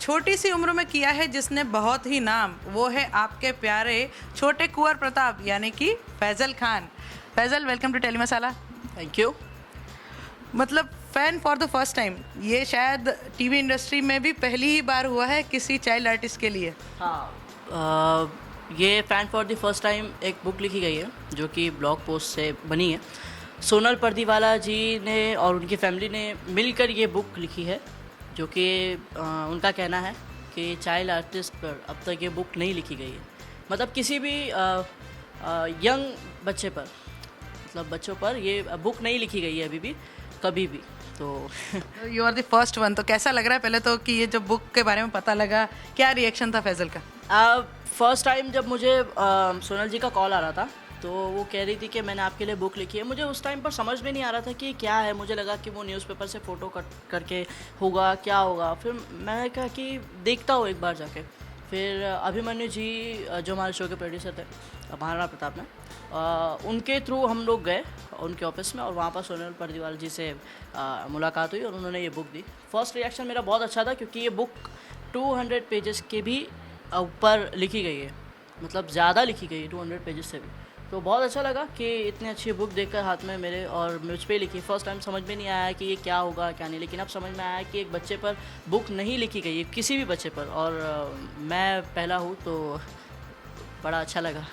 छोटी सी उम्र में किया है जिसने बहुत ही नाम, वो है आपके प्यारे छोटे कुंवर प्रताप यानी कि Faisal Khan. Faisal, welcome to tele masala. Thank you. मतलब fan for the first time, ये शायद टीवी इंडस्ट्री में भी पहली ही बार हुआ है किसी चाइल्ड आर्टिस्ट के लिए। हाँ, ये fan for the first time एक बुक लिखी गई है जो कि ब्लॉग पोस्ट से बनी है। सोनल पर्दीवाला जी ने और उनकी फैमिली ने मिलकर ये बुक लिखी है, जो कि उनका कहना है कि चाइल्ड आर्टिस्ट पर अब तक ये बुक नहीं लिखी गई है। मतलब किसी भी यंग बच्चे पर, मतलब बच्चों पर ये बुक नहीं लिखी गई है अभी भी, कभी भी। तो you are the first one. तो कैसा लग रहा है पहले तो कि ये जो बुक के बारे में पता लगा, क्या रिएक्शन था फैजल का? फर्स्ट टाइम जब मुझे सोनल जी का कॉल आ रहा था तो वो कह रही थी कि मैंने आपके लिए बुक लिखी है। मुझे उस टाइम पर समझ में नहीं आ रहा था कि क्या है। मुझे लगा कि वो न्यूज़पेपर से फ़ोटो कट करके होगा, क्या होगा। फिर मैंने कहा कि देखता हूँ एक बार जाके। फिर अभिमन्यु जी जो हमारे शो के प्रोड्यूसर थे, महाराणा प्रताप में, उनके थ्रू हम लोग गए उनके ऑफिस में और वहाँ पर सोनल पर्दीवाला जी से मुलाकात हुई और उन्होंने ये बुक दी। फर्स्ट रिएक्शन मेरा बहुत अच्छा था क्योंकि ये बुक 200 पेजेस के भी ऊपर लिखी गई है, मतलब ज़्यादा लिखी गई है 200 पेजेस से भी। तो बहुत अच्छा लगा कि इतनी अच्छी बुक देखकर हाथ में मेरे और मुझ पे लिखी। फर्स्ट टाइम समझ में नहीं आया कि ये क्या होगा क्या नहीं, लेकिन अब समझ में आया कि एक बच्चे पर बुक नहीं लिखी गई है, किसी भी बच्चे पर, और मैं पहला हूँ तो बड़ा अच्छा लगा।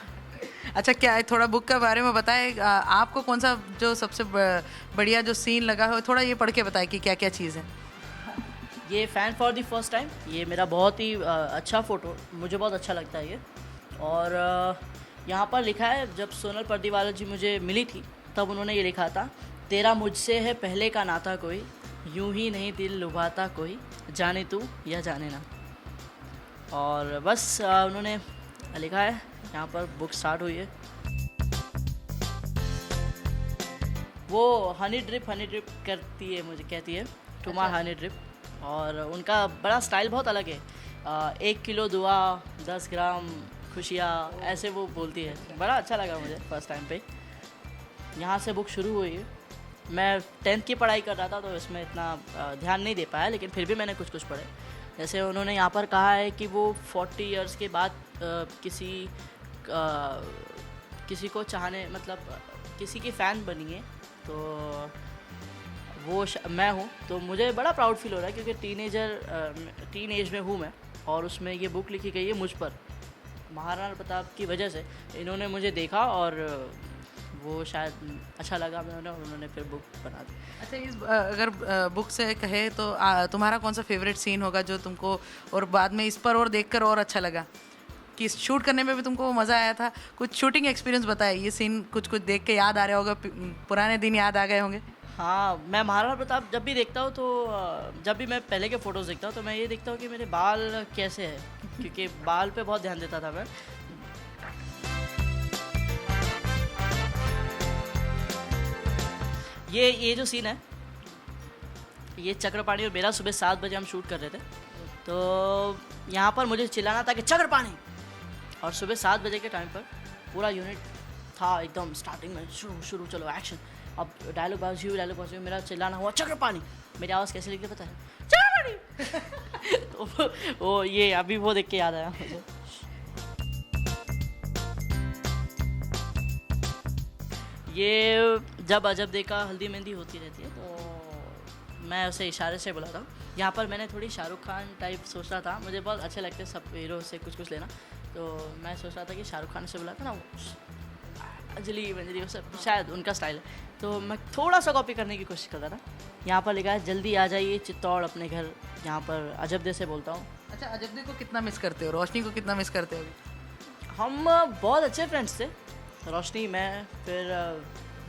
अच्छा, क्या है, थोड़ा बुक के बारे में बताएं। आपको कौन सा जो सबसे बढ़िया जो सीन लगा हो, थोड़ा ये पढ़ के बताएं कि क्या क्या चीज़ है। ये fan for the first time, ये मेरा बहुत ही अच्छा फ़ोटो, मुझे बहुत अच्छा लगता है ये। और यहाँ पर लिखा है, जब सोनल पर्दीवाला जी मुझे मिली थी तब उन्होंने ये लिखा था, तेरा मुझसे है पहले का नाता कोई, यूं ही नहीं दिल लुभाता कोई, जाने तू या जाने ना। और बस उन्होंने लिखा है, यहाँ पर बुक स्टार्ट हुई है। वो हनी ड्रिप करती है, मुझे कहती है टुमार हनी ड्रिप। और उनका बड़ा स्टाइल बहुत अलग है। 1 किलो दुआ 10 ग्राम खुशियाँ, ऐसे वो बोलती है। बड़ा अच्छा लगा मुझे फर्स्ट टाइम पे। यहाँ से बुक शुरू हुई है। मैं 10th की पढ़ाई कर रहा था तो इसमें इतना ध्यान नहीं दे पाया, लेकिन फिर भी मैंने कुछ कुछ पढ़े। जैसे उन्होंने यहाँ पर कहा है कि वो 40 इयर्स के बाद किसी को चाहने, मतलब किसी की फ़ैन बनी है, तो वो मैं हूँ। तो मुझे बड़ा प्राउड फील हो रहा है क्योंकि टीन एज में हूँ मैं, और उसमें ये बुक लिखी गई है मुझ पर। महाराणा प्रताप की वजह से इन्होंने मुझे देखा और वो शायद अच्छा लगा मैंने, और उन्होंने फिर बुक बना दी। अच्छा, इस अगर बुक से कहे तो तुम्हारा कौन सा फेवरेट सीन होगा जो तुमको और बाद में इस पर और देखकर और अच्छा लगा, कि शूट करने में भी तुमको मज़ा आया था? कुछ शूटिंग एक्सपीरियंस बताए, ये सीन कुछ कुछ देख के याद आ रहा होगा, पुराने दिन याद आ गए होंगे। हाँ, मैं महाराणा प्रताप जब भी देखता हूँ तो जब भी मैं पहले के फ़ोटोज़ देखता हूँ तो मैं ये देखता हूँ कि मेरे बाल कैसे हैं, क्योंकि बाल पे बहुत ध्यान देता था मैं। ये जो सीन है, ये चक्रपाणी और मेरा सुबह 7 बजे हम शूट कर रहे थे। तो यहाँ पर मुझे चिल्लाना था कि चक्रपाणी, और सुबह 7 बजे के टाइम पर पूरा यूनिट था एकदम स्टार्टिंग में, शुरू चलो एक्शन। अब डायलॉग बाजी हुई, मेरा चिल्लाना हुआ चक्रपाणी। मेरी आवाज़ कैसे लिखते पता है, चक्रपाणी। तो वो ये अभी वो देख के याद आया मुझे। ये जब अजब देखा हल्दी मेहंदी होती रहती है तो मैं उसे इशारे से बुलाता हूँ। यहाँ पर मैंने थोड़ी शाहरुख खान टाइप सोच रहा था, मुझे बहुत अच्छे लगते सब हीरो से कुछ कुछ लेना, तो मैं सोच रहा था कि शाहरुख खान से बुलाता ना, वो अंजलि वो सब शायद उनका स्टाइल है, तो मैं थोड़ा सा कॉपी करने की कोशिश कर रहा था। यहाँ पर लिखा है, जल्दी आ जाइए चित्तौड़ अपने घर। यहाँ पर अजब से बोलता हूँ। अच्छा, अजब को कितना मिस करते हो, रोशनी को कितना मिस करते हो? हम बहुत अच्छे फ्रेंड्स थे, रोशनी, मैं, फिर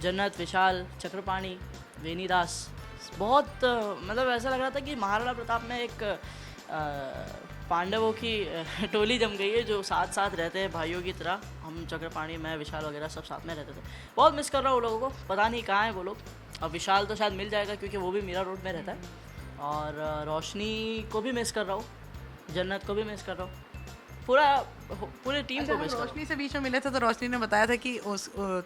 जन्नत, विशाल, चक्रपाणी, वेनीदास। बहुत मतलब ऐसा लग रहा था कि महाराणा प्रताप में एक पांडवों की टोली जम गई है जो साथ साथ रहते हैं भाइयों की तरह। हम चक्रपाणी, मैं, विशाल वगैरह सब साथ में रहते थे। बहुत मिस कर रहा हूँ उन लोगों को, पता नहीं कहाँ हैं वो लोग। अब विशाल तो शायद मिल जाएगा क्योंकि वो भी मीरा रोड में रहता है, और रोशनी को भी मिस कर रहा हूँ, जन्नत को भी मिस कर रहा हूँ, पूरे टीम अच्छा, को हम मिस कर। रोशनी से बीच में मिले थे तो रोशनी ने बताया था कि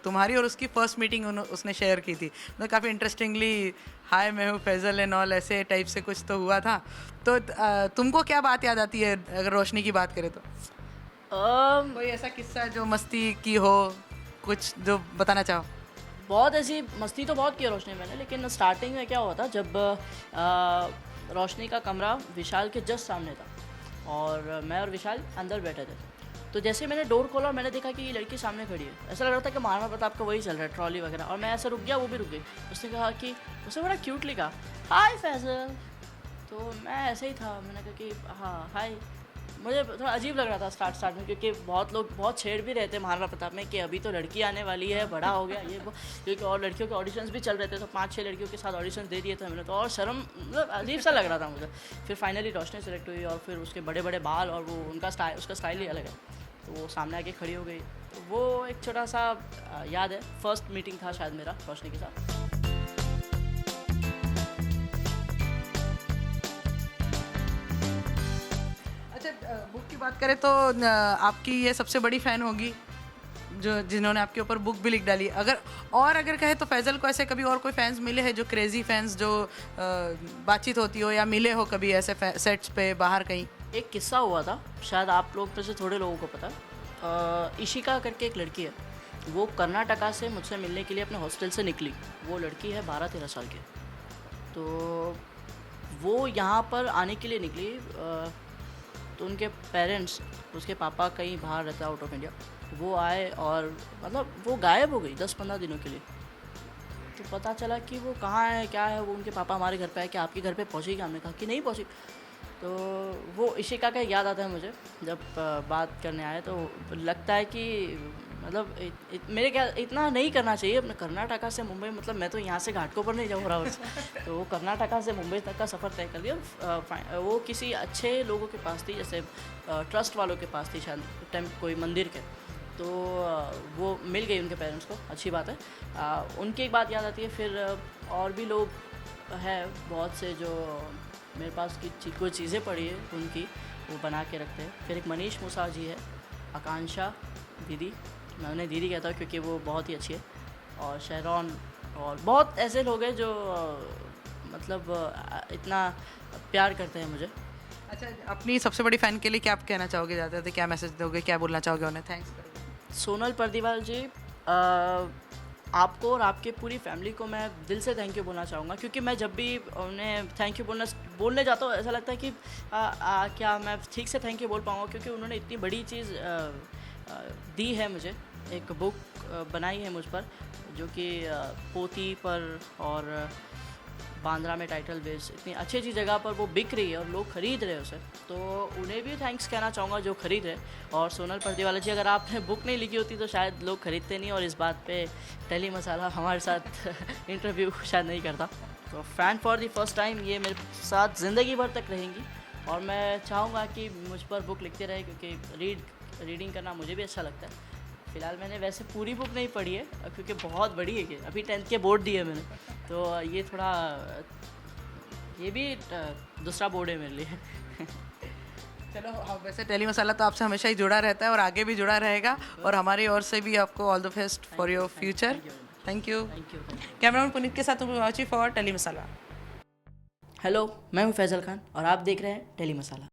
तुम्हारी और उसकी फर्स्ट मीटिंग उसने शेयर की थी, तो काफ़ी इंटरेस्टिंगली हाय मैं हूँ फैजल एंड ऑल ऐसे टाइप से कुछ तो हुआ था। तो तुमको क्या बात याद आती है अगर रोशनी की बात करें तो? कोई ऐसा किस्सा जो मस्ती की हो, कुछ जो बताना चाहो? बहुत ऐसी मस्ती तो बहुत की है रोशनी मैंने, लेकिन स्टार्टिंग में क्या हुआ था जब रोशनी का कमरा विशाल के जस्ट सामने था और मैं और विशाल अंदर बैठे थे। तो जैसे मैंने डोर खोला और मैंने देखा कि ये लड़की सामने खड़ी है, ऐसा लग रहा था कि महाराणा प्रताप का वही चल रहा है, ट्रॉली वगैरह, और मैं ऐसे रुक गया, वो भी रुक गई। उसने कहा कि उसने बड़ा क्यूटली कहा हाय फैजल। तो मैं ऐसे ही था, मैंने कहा कि हाँ हाय। मुझे थोड़ा अजीब लग रहा था स्टार्ट में, क्योंकि बहुत लोग बहुत छेड़ भी रहे थे महाराणा प्रताप में कि अभी तो लड़की आने वाली है, बड़ा हो गया ये वो, क्योंकि और लड़कियों के ऑडिशंस भी चल रहे थे, तो 5-6 लड़कियों के साथ ऑडिशन दे दिए थे मैंने, तो और शर्म मतलब अजीब सा लग रहा था मुझे। फिर फाइनली रोशनी सेलेक्ट हुई और फिर उसके बड़े बड़े बाल और वो उसका स्टाइल ही अलग है, तो वो सामने आके खड़ी हो गई। तो वो एक छोटा सा याद है, फर्स्ट मीटिंग था शायद मेरा रोशनी के साथ। अच्छा, बुक की बात करें तो आपकी ये सबसे बड़ी फ़ैन होगी जो जिन्होंने आपके ऊपर बुक भी लिख डाली। अगर कहे तो फैज़ल को ऐसे कभी और कोई फैंस मिले हैं जो क्रेज़ी फैंस जो बातचीत होती हो या मिले हो कभी ऐसे सेट्स पे बाहर कहीं? एक किस्सा हुआ था, शायद आप लोग में से थोड़े लोगों को पता है। इशिका करके एक लड़की है, वो कर्नाटका से मुझसे मिलने के लिए अपने हॉस्टल से निकली। वो लड़की है 12-13 साल की। तो वो यहाँ पर आने के लिए निकली, तो उनके पेरेंट्स, उसके पापा कहीं बाहर रहता है आउट ऑफ इंडिया, वो आए और मतलब वो गायब हो गई 10-15 दिनों के लिए। तो पता चला कि वो कहाँ है क्या है, वो उनके पापा हमारे घर पे आए कि आपके घर पे पहुँची क्या? हमने कहा कि नहीं पहुँची। तो वो इशिका का याद आता है मुझे जब बात करने आए, तो लगता है कि मतलब मेरे क्या इतना नहीं करना चाहिए अपने कर्नाटका से मुंबई, मतलब मैं तो यहाँ से घाटकोपर नहीं जाऊँ रहा तो वो कर्नाटका से मुंबई तक का सफ़र तय कर लिया। वो किसी अच्छे लोगों के पास थी, जैसे ट्रस्ट वालों के पास थी शायद, कोई मंदिर के, तो वो मिल गई उनके पेरेंट्स को, अच्छी बात है। उनकी एक बात याद आती है। फिर और भी लोग हैं बहुत से जो मेरे पास कोई चीज़ें पड़ी है उनकी, वो बना के रखते हैं। फिर एक मनीष मूसा जी है, आकांक्षा दीदी, मैं उन्हें दीदी कहता हूँ क्योंकि वो बहुत ही अच्छी है, और शहरौन, और बहुत ऐसे लोग हैं जो मतलब इतना प्यार करते हैं मुझे। अच्छा, अपनी सबसे बड़ी फ़ैन के लिए क्या आप कहना चाहोगे? ज़्यादा तो क्या मैसेज दोगे, क्या बोलना चाहोगे उन्हें? थैंक्स करोगे? सोनल पर्दीवाल जी, आपको और आपके पूरी फैमिली को मैं दिल से थैंक यू बोलना चाहूँगा, क्योंकि मैं जब भी उन्हें थैंक यू बोलने जाता हूँ, ऐसा लगता है कि क्या मैं ठीक से थैंक यू बोल पाऊँगा, क्योंकि उन्होंने इतनी बड़ी चीज़ दी है मुझे। एक बुक बनाई है मुझ पर, जो कि पोती पर और बांद्रा में टाइटल बेस, इतनी अच्छी अच्छी जगह पर वो बिक रही है और लोग ख़रीद रहे हैं उसे, तो उन्हें भी थैंक्स कहना चाहूँगा जो ख़रीद रहे। और सोनल पर्दीवाला जी, अगर आपने बुक नहीं लिखी होती तो शायद लोग ख़रीदते नहीं, और इस बात पे टेली मसाला हमारे साथ इंटरव्यू शायद नहीं करता। तो fan for the first time ये मेरे साथ ज़िंदगी भर तक रहेंगी, और मैं चाहूँगा कि मुझ पर बुक लिखते रहे, क्योंकि रीडिंग करना मुझे भी अच्छा लगता है। फ़िलहाल मैंने वैसे पूरी बुक नहीं पढ़ी है, क्योंकि बहुत बड़ी है कि अभी 10th के बोर्ड दिए मैंने, तो ये थोड़ा ये भी दूसरा बोर्ड है मेरे लिए। चलो, हाँ, वैसे टेली मसाला तो आपसे हमेशा ही जुड़ा रहता है और आगे भी जुड़ा रहेगा, और हमारी ओर से भी आपको all the best for your future. Thank you. Cameraman Puneet के साथ वाची फॉर टेली मसाला। हेलो, मैं हूँ फैज़ल खान और आप देख रहे हैं टेली मसाला।